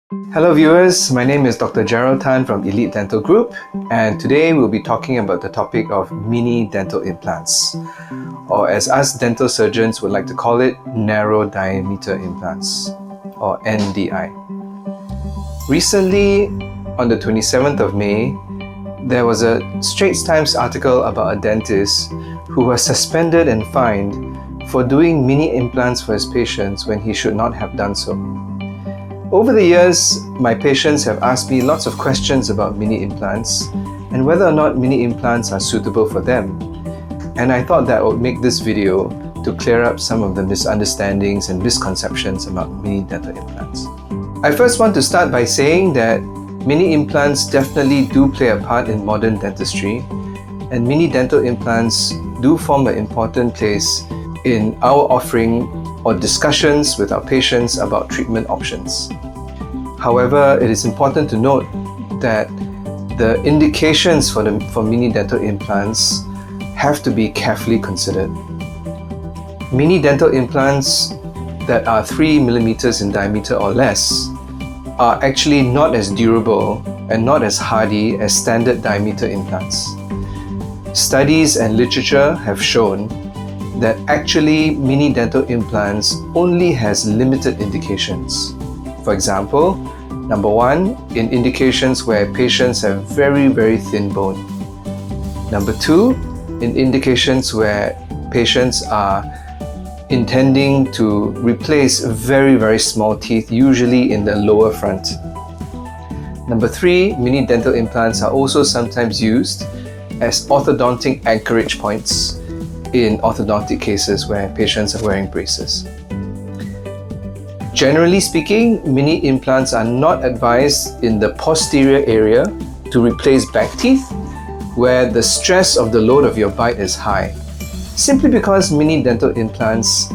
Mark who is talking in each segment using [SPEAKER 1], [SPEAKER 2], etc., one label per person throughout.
[SPEAKER 1] Hello viewers, my name is Dr. Gerald Tan from Elite Dental Group, and today we'll be talking about the topic of mini dental implants, or as us dental surgeons would like to call it, narrow diameter implants, or NDI. Recently, on the 27th of May, there was a Straits Times article about a dentist who was suspended and fined for doing mini implants for his patients when he should not have done so. Over the years, my patients have asked me lots of questions about mini implants and whether or not mini implants are suitable for them. And I thought that I would make this video to clear up some of the misunderstandings and misconceptions about mini dental implants. I first want to start by saying that mini implants definitely do play a part in modern dentistry, and mini dental implants do form an important place in our offering or discussions with our patients about treatment options. However, it is important to note that the indications for mini dental implants have to be carefully considered. Mini dental implants that are 3 millimeters in diameter or less are actually not as durable and not as hardy as standard diameter implants. Studies and literature have shown that actually mini dental implants only has limited indications. For example, number one, in indications where patients have very, very thin bone. Number two, in indications where patients are intending to replace very, very small teeth, usually in the lower front. Number three, mini dental implants are also sometimes used as orthodontic anchorage points in orthodontic cases where patients are wearing braces. Generally speaking, mini implants are not advised in the posterior area to replace back teeth where the stress of the load of your bite is high, simply because mini dental implants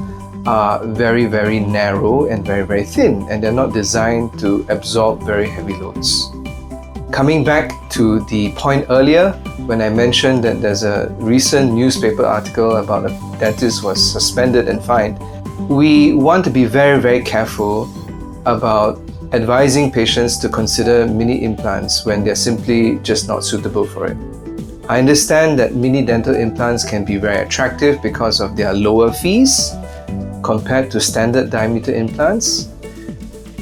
[SPEAKER 1] are very, very narrow and very, very thin, and they're not designed to absorb very heavy loads. Coming back to the point earlier, when I mentioned that there's a recent newspaper article about a dentist who was suspended and fined, we want to be very, very careful about advising patients to consider mini implants when they're simply just not suitable for it. I understand that mini dental implants can be very attractive because of their lower fees compared to standard diameter implants.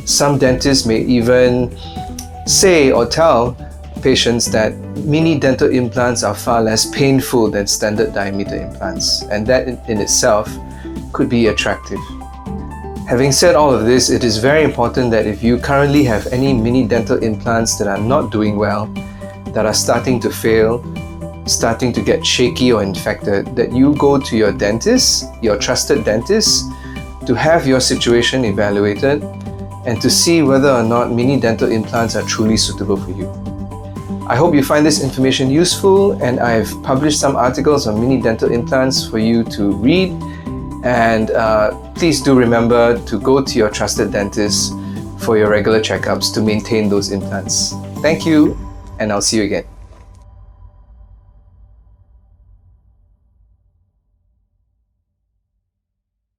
[SPEAKER 1] Some dentists may even say or tell patients that mini dental implants are far less painful than standard diameter implants, and that in itself could be attractive. Having said all of this, it is very important that if you currently have any mini dental implants that are not doing well, that are starting to fail, starting to get shaky or infected, that you go to your dentist, your trusted dentist, to have your situation evaluated and to see whether or not mini dental implants are truly suitable for you. I hope you find this information useful, and I've published some articles on mini dental implants for you to read, and please do remember to go to your trusted dentist for your regular checkups to maintain those implants. Thank you, and I'll see you again.